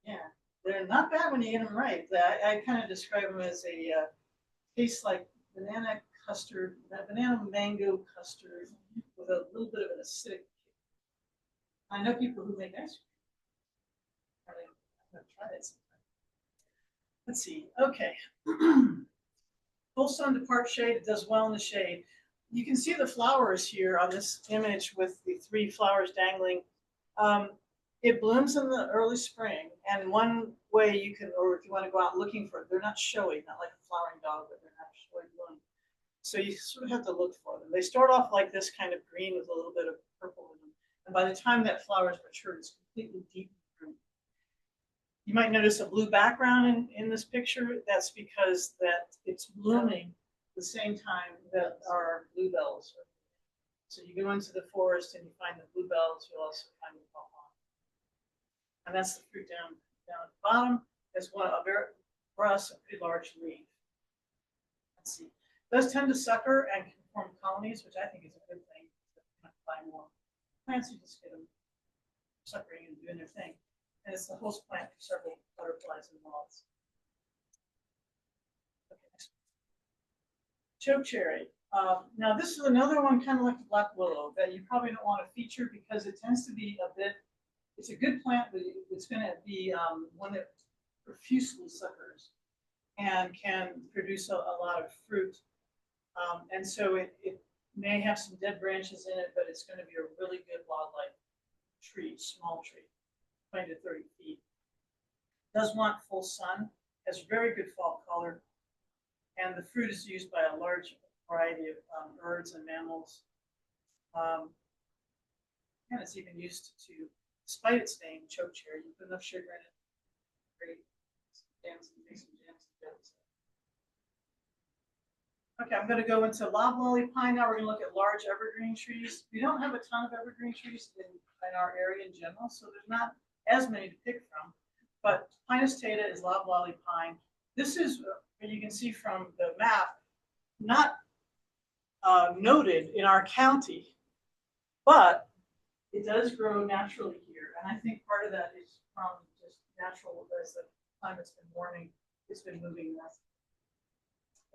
yeah. They're not bad when you get them right. I kind of describe them as a taste like banana custard, banana mango custard with a little bit of an acidic kick. I know people who make ice cream. I'm going to try that sometime. Let's see. Okay. Full sun to part shade. It does well in the shade. You can see the flowers here on this image with the 3 flowers dangling. It blooms in the early spring, and one way you can, or if you want to go out looking for it, they're not showy, not like a flowering dog, but they're not showy bloom. So you sort of have to look for them. They start off like this, kind of green with a little bit of purple in them, and by the time that flower is mature, it's completely deep green. You might notice a blue background in this picture. That's because that it's blooming the same time that our bluebells are. So you go into the forest and you find the bluebells, you'll also find the pawpaw. And that's the fruit down at the bottom. There's for us, a pretty large leaf. Let's see. Those tend to sucker and can form colonies, which I think is a good thing. Find more plants, you just get them suckering and doing their thing. And it's the host plant for several butterflies and moths. Okay, next. Chokecherry. Now this is another one kind of like the black willow that you probably don't want to feature because it tends to be a bit, it's a good plant, but it's going to be one that profusely suckers and can produce a lot of fruit. And so it may have some dead branches in it, but it's going to be a really good wildlife tree, small tree, 20 to 30 feet. Does want full sun, has very good fall color, and the fruit is used by a large variety of birds and mammals. And it's even used to, despite its name, chokecherry, you put enough sugar in it, great jams and make some jams together. Okay, I'm going to go into loblolly pine now. We're going to look at large evergreen trees. We don't have a ton of evergreen trees in our area in general, so there's not as many to pick from. But Pinus tata is loblolly pine. This is, you can see from the map, not noted in our county, but it does grow naturally here. And I think part of that is from just natural, as the climate's been warming, it's been moving north.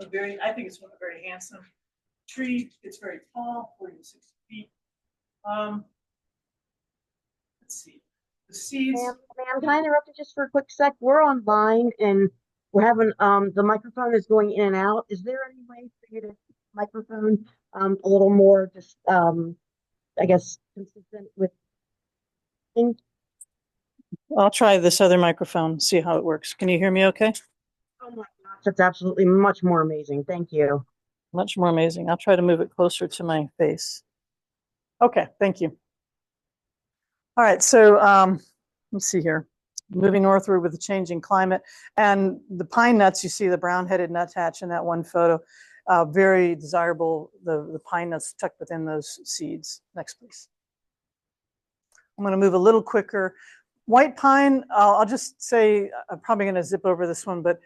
I think it's a very handsome tree. It's very tall, 40 to 60 feet. Let's see. The seeds. Ma'am, can I interrupt you just for a quick sec? We're online and we're having the microphone is going in and out. Is there any way for you to microphone a little more just I guess consistent with things? I'll try this other microphone, see how it works. Can you hear me okay? Oh my gosh, that's absolutely much more amazing. Thank you. Much more amazing. I'll try to move it closer to my face. Okay, thank you. All right, so let's see here. Moving northward with the changing climate. And the pine nuts, you see the brown-headed nuthatch in that one photo. Very desirable, the pine nuts tucked within those seeds. Next, please. I'm going to move a little quicker. White pine, I'll just say, I'm probably going to zip over this one, but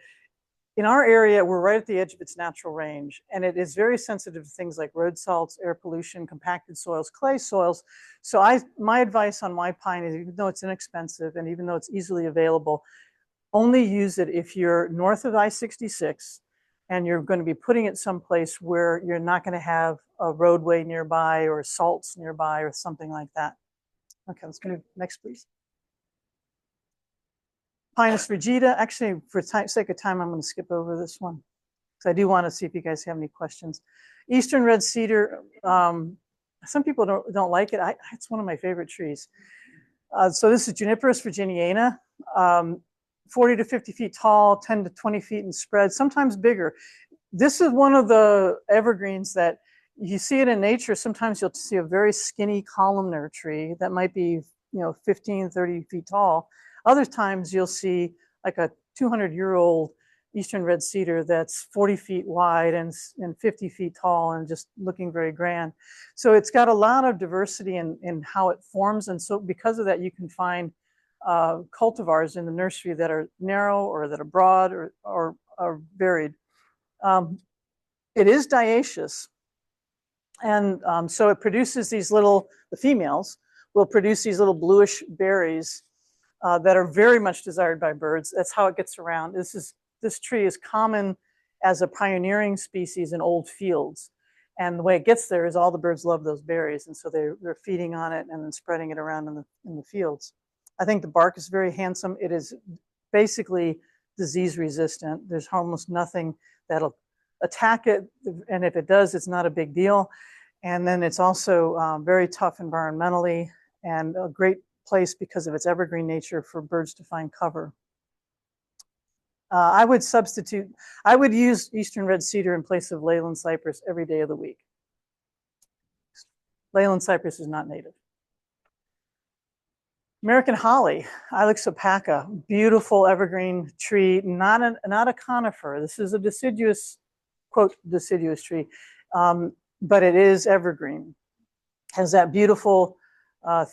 in our area, we're right at the edge of its natural range, and it is very sensitive to things like road salts, air pollution, compacted soils, clay soils. So my advice on white pine is, even though it's inexpensive and even though it's easily available, only use it if you're north of I-66 and you're going to be putting it someplace where you're not going to have a roadway nearby or salts nearby or something like that. Okay, let's go next, please. Pinus rigida. Actually, for sake of time, I'm going to skip over this one because I do want to see if you guys have any questions. Eastern red cedar. Some people don't like it. It's one of my favorite trees. So this is Juniperus virginiana. 40 to 50 feet tall, 10 to 20 feet in spread, sometimes bigger. This is one of the evergreens that you see it in nature. Sometimes you'll see a very skinny columnar tree that might be 15, 30 feet tall. Other times you'll see like a 200-year-old eastern red cedar that's 40 feet wide and 50 feet tall and just looking very grand. So it's got a lot of diversity in how it forms. And so because of that, you can find cultivars in the nursery that are narrow or that are broad or varied. It is dioecious. And so it produces these the females will produce these little bluish berries that are very much desired by birds. That's how it gets around. This tree is common as a pioneering species in old fields. And the way it gets there is all the birds love those berries. And so they're feeding on it and then spreading it around in the fields. I think the bark is very handsome. It is basically disease resistant. There's almost nothing that'll attack it. And if it does, it's not a big deal. And then it's also very tough environmentally and a great place because of its evergreen nature for birds to find cover. I would use eastern red cedar in place of leyland cypress every day of the week. Leyland cypress is not native. American holly, Ilex opaca, beautiful evergreen tree, not a conifer. This is a deciduous, quote, deciduous tree, but it is evergreen. Has that beautiful,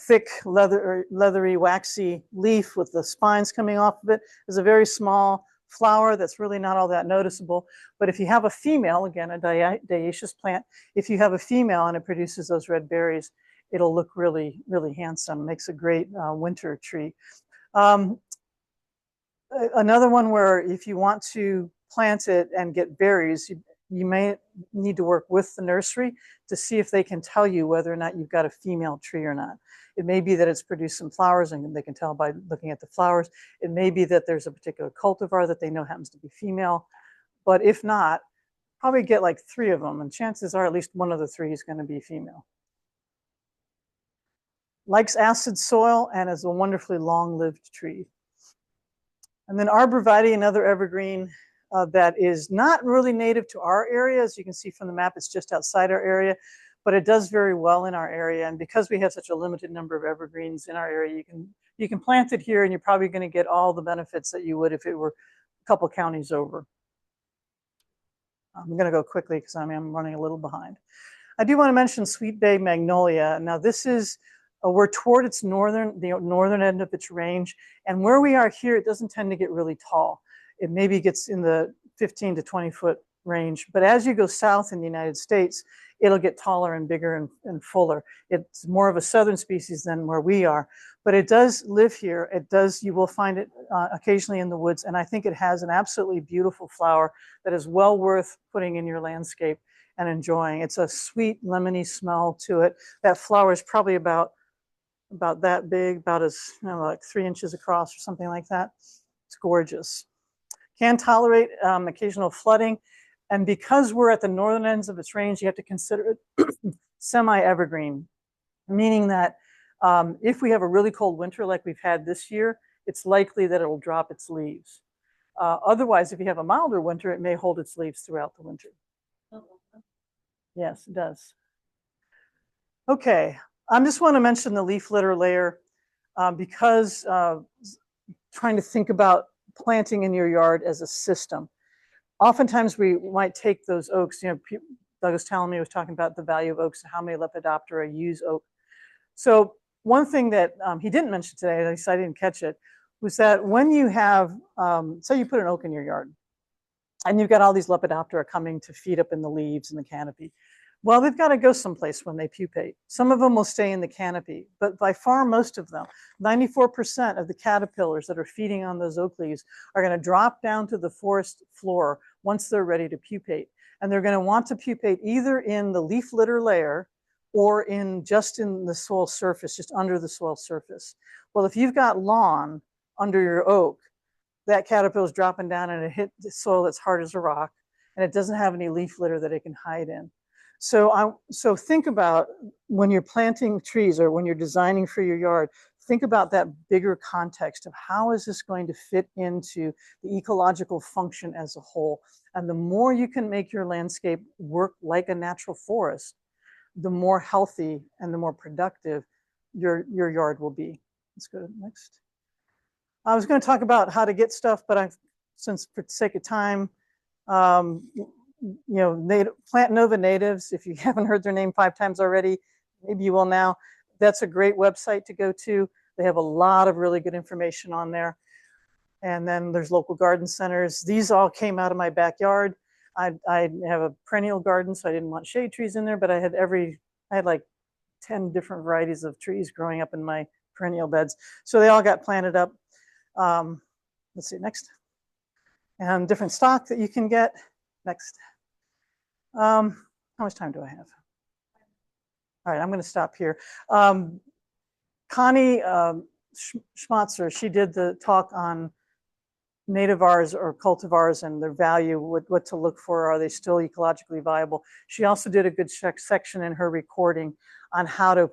thick, leathery, waxy leaf with the spines coming off of it. There's a very small flower that's really not all that noticeable. But if you have a female, again, a dioecious plant, if you have a female and it produces those red berries, it'll look really, really handsome. Makes a great winter tree. Another one where if you want to plant it and get berries, you may need to work with the nursery to see if they can tell you whether or not you've got a female tree or not. It may be that it's produced some flowers and they can tell by looking at the flowers. It may be that there's a particular cultivar that they know happens to be female. But if not, probably get like 3 of them, and chances are at least one of the 3 is going to be female. Likes acid soil and is a wonderfully long-lived tree. And then arborvitae, another evergreen that is not really native to our area. As you can see from the map, it's just outside our area, but it does very well in our area. And because we have such a limited number of evergreens in our area, you can plant it here and you're probably going to get all the benefits that you would if it were a couple counties over. I'm going to go quickly because I'm running a little behind. I do want to mention Sweet Bay Magnolia. Now this is, we're toward the northern end of its range. And where we are here, it doesn't tend to get really tall. It maybe gets in the 15 to 20 foot range. But as you go south in the United States, it'll get taller and bigger and fuller. It's more of a southern species than where we are. But it does live here. You will find it occasionally in the woods. And I think it has an absolutely beautiful flower that is well worth putting in your landscape and enjoying. It's a sweet lemony smell to it. That flower is probably about that big, about as, like 3 inches across or something like that. It's gorgeous. Can tolerate occasional flooding. And because we're at the northern ends of its range, you have to consider it semi-evergreen, meaning that if we have a really cold winter like we've had this year, it's likely that it will drop its leaves. Otherwise, if you have a milder winter, it may hold its leaves throughout the winter. Yes, it does. Okay, I just want to mention the leaf litter layer because trying to think about planting in your yard as a system. Oftentimes we might take those oaks, Doug was telling me, he was talking about the value of oaks and how many Lepidoptera use oak. So one thing that he didn't mention today, at least I didn't catch it, was that when you have, say you put an oak in your yard and you've got all these Lepidoptera coming to feed up in the leaves and the canopy. Well, they've got to go someplace when they pupate. Some of them will stay in the canopy, but by far most of them, 94% of the caterpillars that are feeding on those oak leaves are going to drop down to the forest floor once they're ready to pupate. And they're going to want to pupate either in the leaf litter layer or just in the soil surface, just under the soil surface. Well, if you've got lawn under your oak, that caterpillar is dropping down and it hit the soil that's hard as a rock, and it doesn't have any leaf litter that it can hide in. So think about when you're planting trees or when you're designing for your yard, think about that bigger context of how is this going to fit into the ecological function as a whole. And the more you can make your landscape work like a natural forest, the more healthy and the more productive your yard will be. Let's go to the next. I was going to talk about how to get stuff, but since for the sake of time, Plant Nova Natives, if you haven't heard their name 5 times already, maybe you will now. That's a great website to go to. They have a lot of really good information on there. And then there's local garden centers. These all came out of my backyard. I have a perennial garden, so I didn't want shade trees in there, but I had like 10 different varieties of trees growing up in my perennial beds. So they all got planted up. Let's see, next. And different stock that you can get. Next. How much time do I have? All right, I'm going to stop here. Connie Schmatzer, she did the talk on nativars or cultivars and their value, what to look for, are they still ecologically viable? She also did a good section in her recording on how to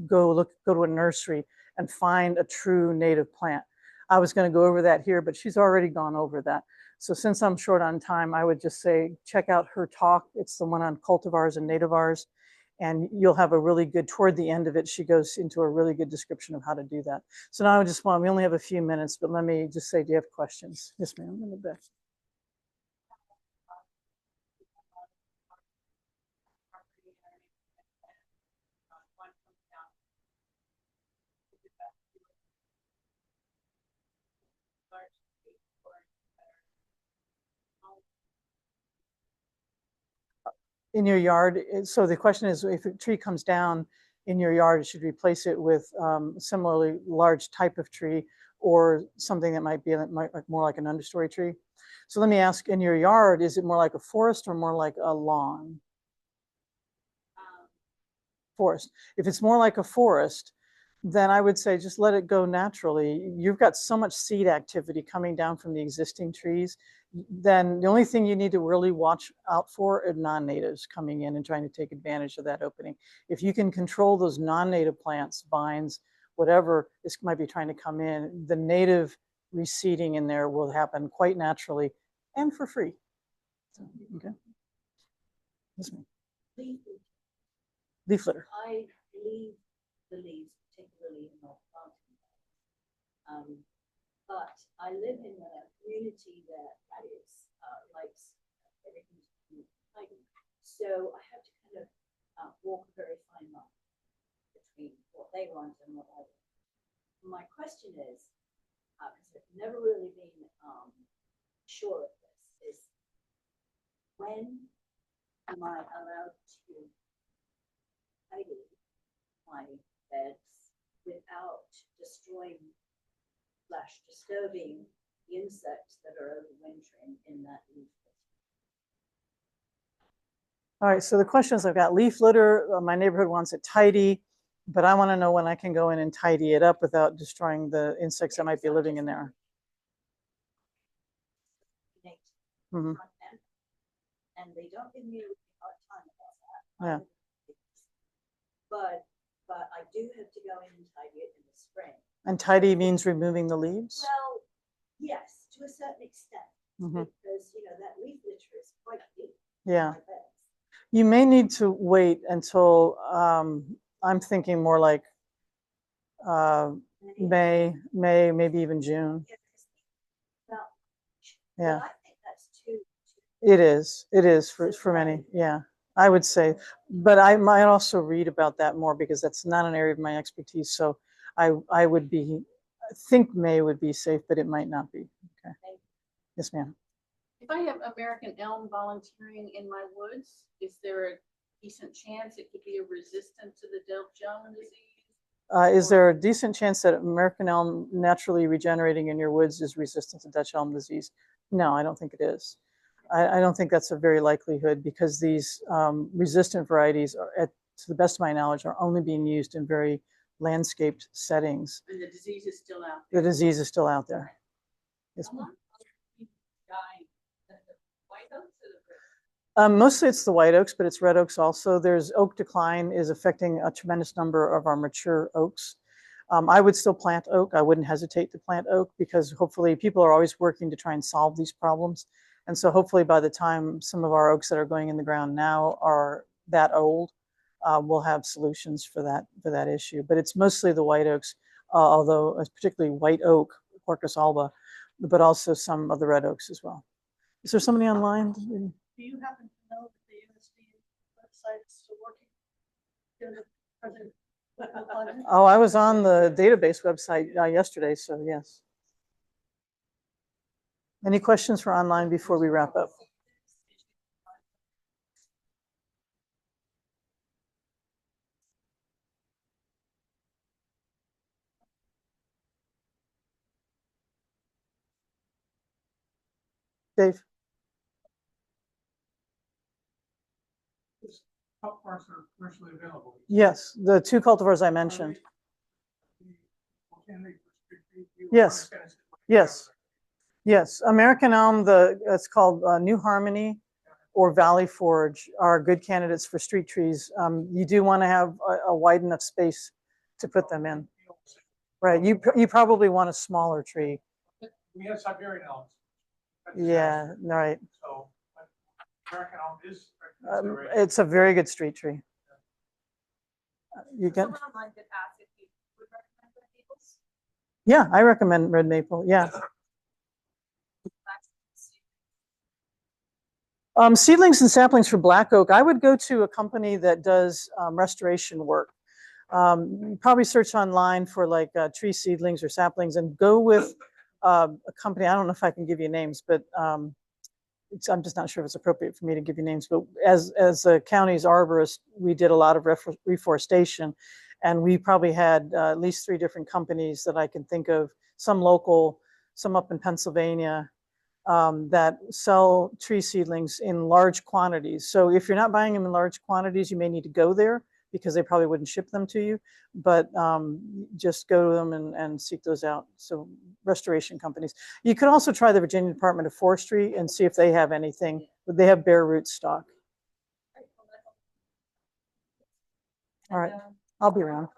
go to a nursery and find a true native plant. I was going to go over that here, but she's already gone over that. So since I'm short on time, I would just say, check out her talk. It's the one on cultivars and nativars. And you'll have a really good, toward the end of it, she goes into a really good description of how to do that. So now we only have a few minutes, but let me just say, do you have questions? Yes, ma'am, in the back. In your yard, so the question is, if a tree comes down in your yard, you should replace it with similarly large type of tree or something that might be more like an understory tree. So let me ask, in your yard, is it more like a forest or more like a lawn? Forest. If it's more like a forest, then I would say just let it go naturally. You've got so much seed activity coming down from the existing trees. Then the only thing you need to really watch out for are non-natives coming in and trying to take advantage of that opening. If you can control those non-native plants, vines, whatever this might be trying to come in, the native reseeding in there will happen quite naturally and for free. So, okay. Yes, ma'am. Leaf litter. I leave the leaves, particularly in my planting. But I live in a community that is likes everything to be tidy. So I have to kind of walk a very fine line between what they want and what I want. My question is, because I've never really been sure of this, is when am I allowed to tidy my beds without destroying / disturbing the insects that are overwintering in that leaf litter? All right, so the question is, I've got leaf litter, my neighborhood wants it tidy, but I want to know when I can go in and tidy it up without destroying the insects that might be living in there. Mm-hmm. And they don't give me a hard time about that. Yeah. But I do have to go in and tidy it in the spring. And tidy means removing the leaves? Well, yes, to a certain extent, Mm-hmm. because that leaf litter is quite deep. Yeah. You may need to wait until I'm thinking more like May, maybe even June. Yeah. I think that's too. It is for many. Yeah, I would say, but I might also read about that more because that's not an area of my expertise. So I would think May would be safe, but it might not be. Okay. Yes, ma'am. If I have American elm volunteering in my woods, is there a decent chance it could be a resistant to the Delft-Jones disease? Is there a decent chance that American elm naturally regenerating in your woods is resistant to Dutch elm disease? No, I don't think it is. I don't think that's a very likelihood because these resistant varieties, to the best of my knowledge, are only being used in very landscaped settings. And the disease is still out The there. disease is still out there. Yes, ma'am. Mostly it's the white oaks, but it's red oaks also. There's oak decline is affecting a tremendous number of our mature oaks. I would still plant oak. I wouldn't hesitate to plant oak because hopefully people are always working to try and solve these problems. And so hopefully by the time some of our oaks that are going in the ground now are that old, we'll have solutions for that issue. But it's mostly the white oaks, although particularly white oak, Quercus alba, but also some of the red oaks as well. Is there somebody online? Do you happen to know that the USDA website is still working? Oh, I was on the database website yesterday, so yes. Any questions for online before we wrap up? Dave? Cultivars are commercially available. Yes, the two cultivars I mentioned. Yes, yes, yes. American elm, it's called New Harmony or Valley Forge are good candidates for street trees. You do want to have a wide enough space to put them in. Right, you probably want a smaller tree. We have Siberian elms. Yeah, right. So American elm is. It's a very good street tree. You get. Yeah, I recommend red maple. Yeah. Seedlings and saplings for black oak. I would go to a company that does restoration work. Probably search online for like tree seedlings or saplings and go with a company. I don't know if I can give you names, but I'm just not sure if it's appropriate for me to give you names. But as the county's arborist, we did a lot of reforestation, and we probably had at least 3 different companies that I can think of. Some local, some up in Pennsylvania, that sell tree seedlings in large quantities. So if you're not buying them in large quantities, you may need to go there because they probably wouldn't ship them to you, but just go to them and seek those out. So restoration companies. You could also try the Virginia Department of Forestry and see if they have anything. They have bare root stock. All right, I'll be around.